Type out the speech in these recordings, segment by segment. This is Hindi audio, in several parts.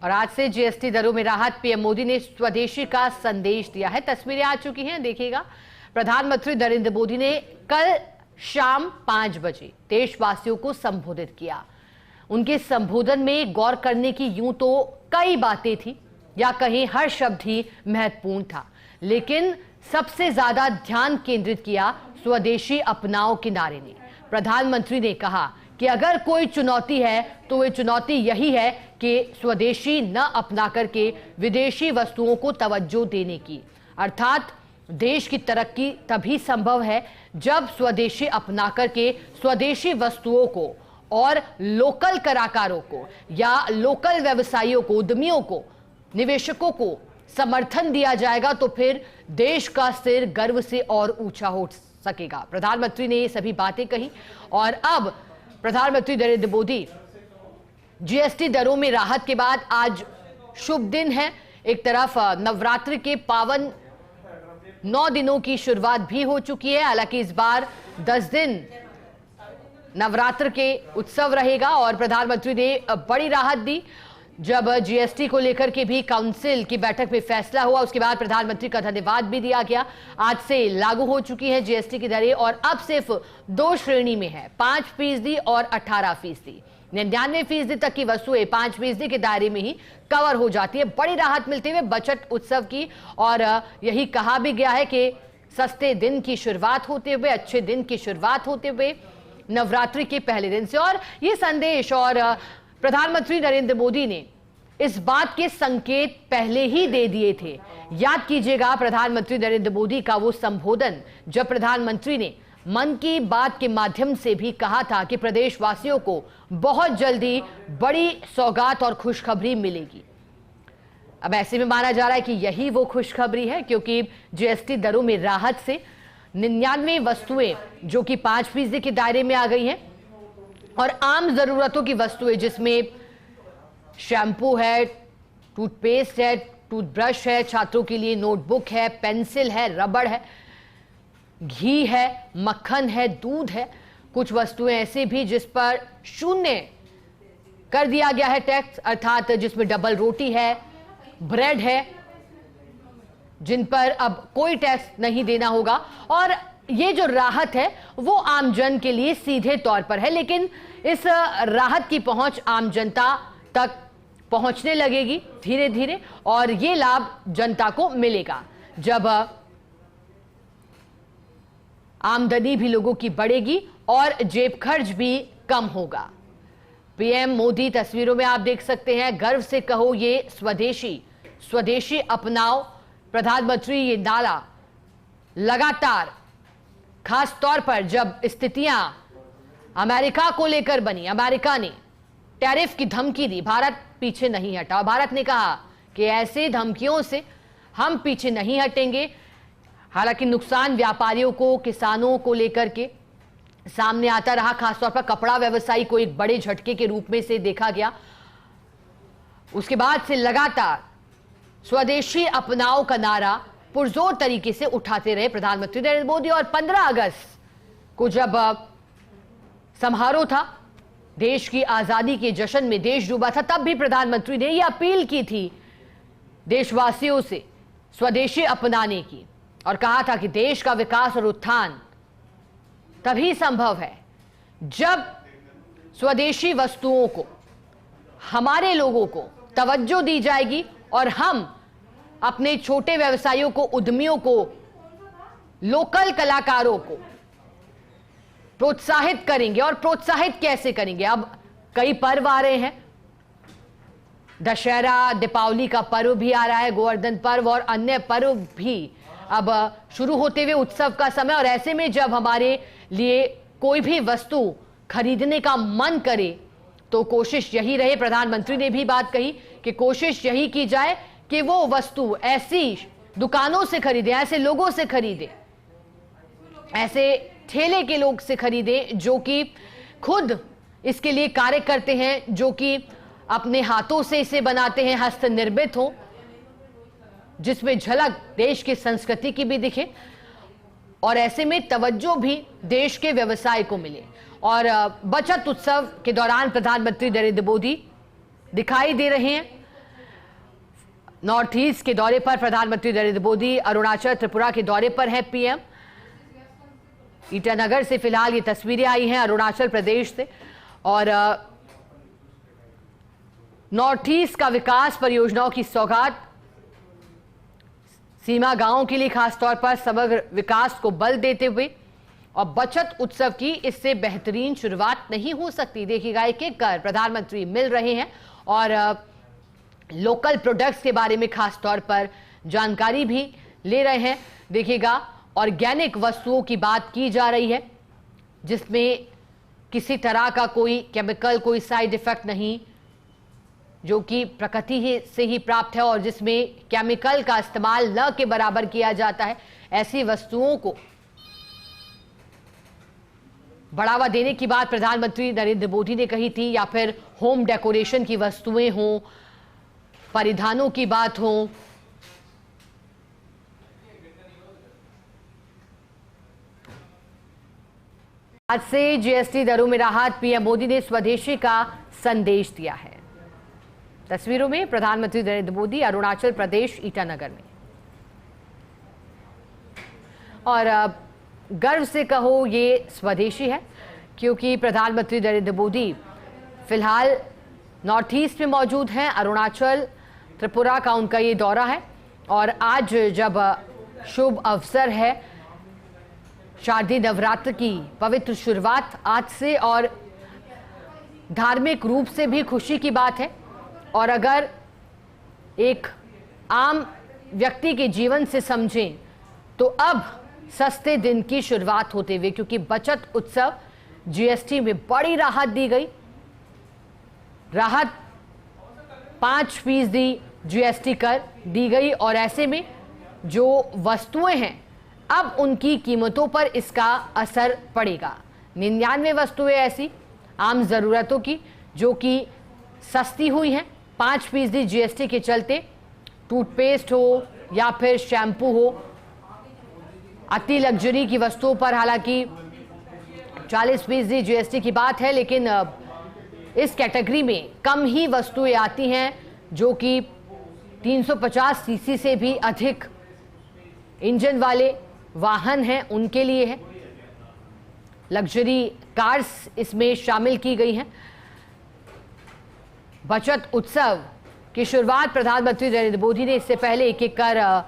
और आज से जीएसटी दरों में राहत। पीएम मोदी ने स्वदेशी का संदेश दिया है। तस्वीरें आ चुकी हैं, देखिएगा। प्रधानमंत्री नरेंद्र मोदी ने कल शाम 5 बजे देशवासियों को संबोधित किया। उनके संबोधन में गौर करने की यूं तो कई बातें थी, या कहीं हर शब्द ही महत्वपूर्ण था, लेकिन सबसे ज्यादा ध्यान केंद्रित किया स्वदेशी अपनाओ के नारे ने। प्रधानमंत्री ने कहा कि अगर कोई चुनौती है तो वह चुनौती यही है कि स्वदेशी न अपना करके विदेशी वस्तुओं को तवज्जो देने की। अर्थात देश की तरक्की तभी संभव है जब स्वदेशी अपना करके स्वदेशी वस्तुओं को और लोकल कलाकारों को या लोकल व्यवसायियों को, उद्यमियों को, निवेशकों को समर्थन दिया जाएगा तो फिर देश का सिर गर्व से और ऊंचा हो सकेगा। प्रधानमंत्री ने ये सभी बातें कही। और अब प्रधानमंत्री नरेंद्र मोदी जीएसटी दरों में राहत के बाद आज शुभ दिन है। एक तरफ नवरात्रि के पावन 9 दिनों की शुरुआत भी हो चुकी है। हालांकि इस बार 10 दिन नवरात्र के उत्सव रहेगा और प्रधानमंत्री ने बड़ी राहत दी। जब जीएसटी को लेकर के भी काउंसिल की बैठक में फैसला हुआ, उसके बाद प्रधानमंत्री का धन्यवाद भी दिया गया। आज से लागू हो चुकी है जीएसटी की दरें और अब सिर्फ 2 श्रेणी में है, 5% और 18%। 99% तक की वस्तुएं 5% के दायरे में ही कवर हो जाती है। बड़ी राहत मिलते हुए बजट उत्सव की, और यही कहा भी गया है कि सस्ते दिन की शुरुआत होते हुए, अच्छे दिन की शुरुआत होते हुए नवरात्रि के पहले दिन से। और ये संदेश और प्रधानमंत्री नरेंद्र मोदी ने इस बात के संकेत पहले ही दे दिए थे। याद कीजिएगा प्रधानमंत्री नरेंद्र मोदी का वो संबोधन जब प्रधानमंत्री ने मन की बात के माध्यम से भी कहा था कि प्रदेशवासियों को बहुत जल्दी बड़ी सौगात और खुशखबरी मिलेगी। अब ऐसे में माना जा रहा है कि यही वो खुशखबरी है, क्योंकि जीएसटी दरों में राहत से 99 वस्तुएं जो कि 5% के दायरे में आ गई हैं, और आम जरूरतों की वस्तुएं जिसमें शैम्पू है, टूथपेस्ट है, टूथब्रश है, छात्रों के लिए नोटबुक है, पेंसिल है, रबड़ है, घी है, मक्खन है, दूध है। कुछ वस्तुएं ऐसे भी जिस पर 0 कर दिया गया है टैक्स, अर्थात जिसमें डबल रोटी है, ब्रेड है, जिन पर अब कोई टैक्स नहीं देना होगा। और ये जो राहत है वो आम जन के लिए सीधे तौर पर है, लेकिन इस राहत की पहुंच आम जनता तक पहुंचने लगेगी धीरे धीरे, और ये लाभ जनता को मिलेगा जब आमदनी भी लोगों की बढ़ेगी और जेब खर्च भी कम होगा। पीएम मोदी तस्वीरों में आप देख सकते हैं, गर्व से कहो ये स्वदेशी, स्वदेशी अपनाओ। प्रधानमंत्री ये नारा लगातार, खास तौर पर जब स्थितियां अमेरिका को लेकर बनी, अमेरिका ने टैरिफ की धमकी दी, भारत पीछे नहीं हटा। भारत ने कहा कि ऐसे धमकियों से हम पीछे नहीं हटेंगे। हालांकि नुकसान व्यापारियों को, किसानों को लेकर के सामने आता रहा। खासतौर पर कपड़ा व्यवसायी को एक बड़े झटके के रूप में से देखा गया। उसके बाद से लगातार स्वदेशी अपनाओ का नारा पुरजोर तरीके से उठाते रहे प्रधानमंत्री नरेंद्र मोदी। और 15 अगस्त को जब समारोह था, देश की आजादी के जश्न में देश डूबा था, तब भी प्रधानमंत्री ने यह अपील की थी देशवासियों से स्वदेशी अपनाने की, और कहा था कि देश का विकास और उत्थान तभी संभव है जब स्वदेशी वस्तुओं को, हमारे लोगों को तवज्जो दी जाएगी और हम अपने छोटे व्यवसायियों को, उद्यमियों को, लोकल कलाकारों को प्रोत्साहित करेंगे। और प्रोत्साहित कैसे करेंगे? अब कई पर्व आ रहे हैं, दशहरा, दीपावली का पर्व भी आ रहा है, गोवर्धन पर्व और अन्य पर्व भी अब शुरू होते हुए उत्सव का समय। और ऐसे में जब हमारे लिए कोई भी वस्तु खरीदने का मन करे तो कोशिश यही रहे, प्रधानमंत्री ने भी बात कही कि कोशिश यही की जाए कि वो वस्तु ऐसी दुकानों से खरीदे, ऐसे लोगों से खरीदे, ऐसे ठेले के लोग से खरीदे जो कि खुद इसके लिए कार्य करते हैं, जो कि अपने हाथों से इसे बनाते हैं, हस्त निर्मित हो, जिसमें झलक देश की संस्कृति की भी दिखे और ऐसे में तवज्जो भी देश के व्यवसाय को मिले। और बचत उत्सव के दौरान प्रधानमंत्री नरेंद्र मोदी दिखाई दे रहे हैं। नॉर्थ ईस्ट के दौरे पर प्रधानमंत्री नरेंद्र मोदी अरुणाचल त्रिपुरा के दौरे पर है पीएम। ईटानगर से फिलहाल ये तस्वीरें आई हैं अरुणाचल प्रदेश से। और नॉर्थ ईस्ट का विकास परियोजनाओं की सौगात सीमा गांवों के लिए खासतौर पर समग्र विकास को बल देते हुए और बचत उत्सव की इससे बेहतरीन शुरुआत नहीं हो सकती। देखिएगा एक एक कर प्रधानमंत्री मिल रहे हैं और लोकल प्रोडक्ट्स के बारे में खासतौर पर जानकारी भी ले रहे हैं। देखिएगा ऑर्गेनिक वस्तुओं की बात की जा रही है जिसमें किसी तरह का कोई केमिकल, कोई साइड इफेक्ट नहीं, जो कि प्रकृति से ही प्राप्त है और जिसमें केमिकल का इस्तेमाल न के बराबर किया जाता है। ऐसी वस्तुओं को बढ़ावा देने की बात प्रधानमंत्री नरेंद्र मोदी ने कही थी, या फिर होम डेकोरेशन की वस्तुएं हों, परिधानों की बात हो। आज से जीएसटी दरों में राहत, पीएम मोदी ने स्वदेशी का संदेश दिया है। तस्वीरों में प्रधानमंत्री नरेंद्र मोदी अरुणाचल प्रदेश ईटानगर में। और गर्व से कहो ये स्वदेशी है क्योंकि प्रधानमंत्री नरेंद्र मोदी फिलहाल नॉर्थ ईस्ट में मौजूद हैं। अरुणाचल त्रिपुरा का उनका ये दौरा है और आज जब शुभ अवसर है शारदीय नवरात्र की पवित्र शुरुआत आज से और धार्मिक रूप से भी खुशी की बात है। और अगर एक आम व्यक्ति के जीवन से समझें तो अब सस्ते दिन की शुरुआत होते हुए, क्योंकि बचत उत्सव जीएसटी में बड़ी राहत दी गई। राहत 5% जीएसटी कर दी गई और ऐसे में जो वस्तुएं हैं अब उनकी कीमतों पर इसका असर पड़ेगा। 99 वस्तुएं ऐसी आम ज़रूरतों की जो कि सस्ती हुई हैं 5% जीएसटी के चलते। टूथपेस्ट हो या फिर शैम्पू हो, अति लग्जरी की वस्तुओं पर हालांकि 40% जीएसटी की बात है, लेकिन इस कैटेगरी में कम ही वस्तुएं आती हैं जो कि 350 सीसी से भी अधिक इंजन वाले वाहन हैं उनके लिए है। लग्जरी कार्स इसमें शामिल की गई हैं। बचत उत्सव की शुरुआत प्रधानमंत्री नरेंद्र मोदी ने इससे पहले एक एक कर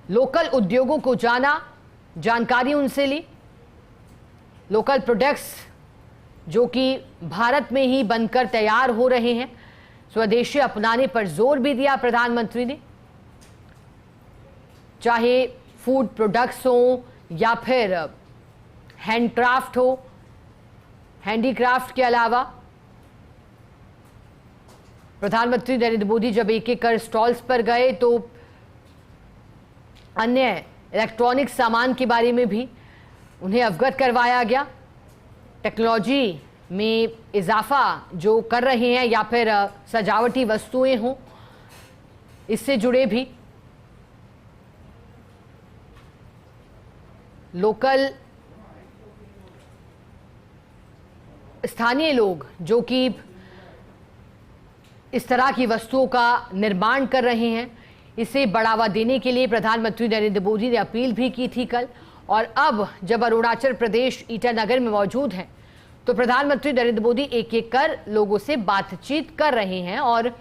लोकल उद्योगों को जाना, जानकारी उनसे ली। लोकल प्रोडक्ट्स जो कि भारत में ही बनकर तैयार हो रहे हैं, स्वदेशी अपनाने पर जोर भी दिया प्रधानमंत्री ने। चाहे फूड प्रोडक्ट्स हो या फिर हैंडक्राफ्ट हो, हैंडीक्राफ्ट के अलावा प्रधानमंत्री नरेंद्र मोदी जब एक एक कर स्टॉल्स पर गए तो अन्य इलेक्ट्रॉनिक सामान के बारे में भी उन्हें अवगत करवाया गया। टेक्नोलॉजी में इजाफा जो कर रहे हैं या फिर सजावटी वस्तुएं हों, इससे जुड़े भी लोकल स्थानीय लोग जो कि इस तरह की वस्तुओं का निर्माण कर रहे हैं, इसे बढ़ावा देने के लिए प्रधानमंत्री नरेंद्र मोदी ने अपील भी की थी कल। और अब जब अरुणाचल प्रदेश ईटानगर में मौजूद हैं तो प्रधानमंत्री नरेंद्र मोदी एक एक कर लोगों से बातचीत कर रहे हैं और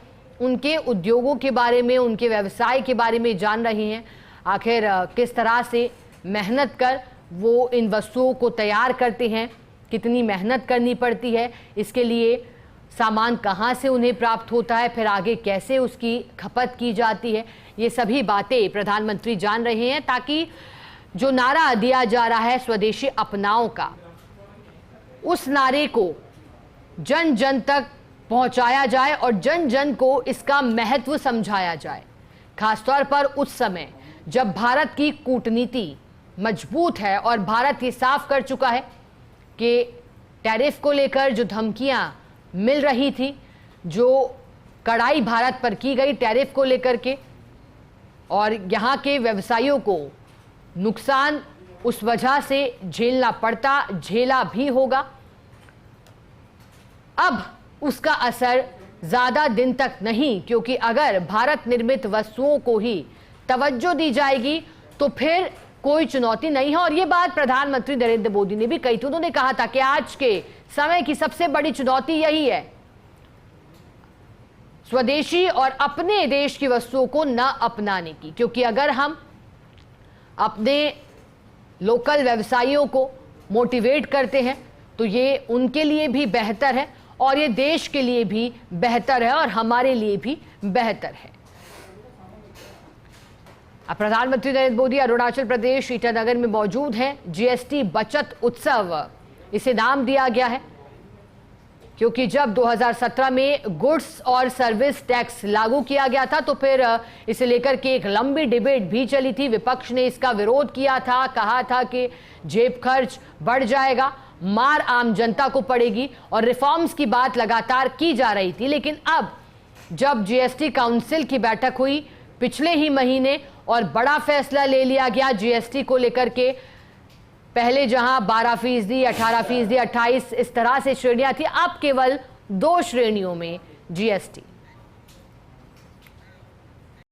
उनके उद्योगों के बारे में, उनके व्यवसाय के बारे में जान रहे हैं। आखिर किस तरह से मेहनत कर वो इन वस्तुओं को तैयार करते हैं, कितनी मेहनत करनी पड़ती है, इसके लिए सामान कहाँ से उन्हें प्राप्त होता है, फिर आगे कैसे उसकी खपत की जाती है, ये सभी बातें प्रधानमंत्री जान रहे हैं ताकि जो नारा दिया जा रहा है स्वदेशी अपनाओ का, उस नारे को जन जन तक पहुंचाया जाए और जन जन को इसका महत्व समझाया जाए। खासतौर पर उस समय जब भारत की कूटनीति मजबूत है और भारत ये साफ कर चुका है कि टैरिफ को लेकर जो धमकियां मिल रही थी, जो कड़ाई भारत पर की गई टैरिफ को लेकर के, और यहाँ के व्यवसायियों को नुकसान उस वजह से झेलना पड़ता, झेला भी होगा। अब उसका असर ज्यादा दिन तक नहीं, क्योंकि अगर भारत निर्मित वस्तुओं को ही तवज्जो दी जाएगी तो फिर कोई चुनौती नहीं है। और ये बात प्रधानमंत्री नरेंद्र मोदी ने भी कही थी। उन्होंने कहा था कि आज के समय की सबसे बड़ी चुनौती यही है, स्वदेशी और अपने देश की वस्तुओं को न अपनाने की, क्योंकि अगर हम अपने लोकल व्यवसायियों को मोटिवेट करते हैं तो ये उनके लिए भी बेहतर है और ये देश के लिए भी बेहतर है और हमारे लिए भी बेहतर है। अब प्रधानमंत्री नरेंद्र मोदी अरुणाचल प्रदेश ईटानगर में मौजूद हैं। जीएसटी बचत उत्सव इसे नाम दिया गया है क्योंकि जब 2017 में गुड्स और सर्विस टैक्स लागू किया गया था तो फिर इसे लेकर के एक लंबी डिबेट भी चली थी। विपक्ष ने इसका विरोध किया था, कहा था कि जेब खर्च बढ़ जाएगा, मार आम जनता को पड़ेगी और रिफॉर्म्स की बात लगातार की जा रही थी। लेकिन अब जब जीएसटी काउंसिल की बैठक हुई पिछले ही महीने और बड़ा फैसला ले लिया गया जीएसटी को लेकर के, पहले जहां 12%, 18%, 28% इस तरह से श्रेणियां थी, अब केवल 2 श्रेणियों में जीएसटी।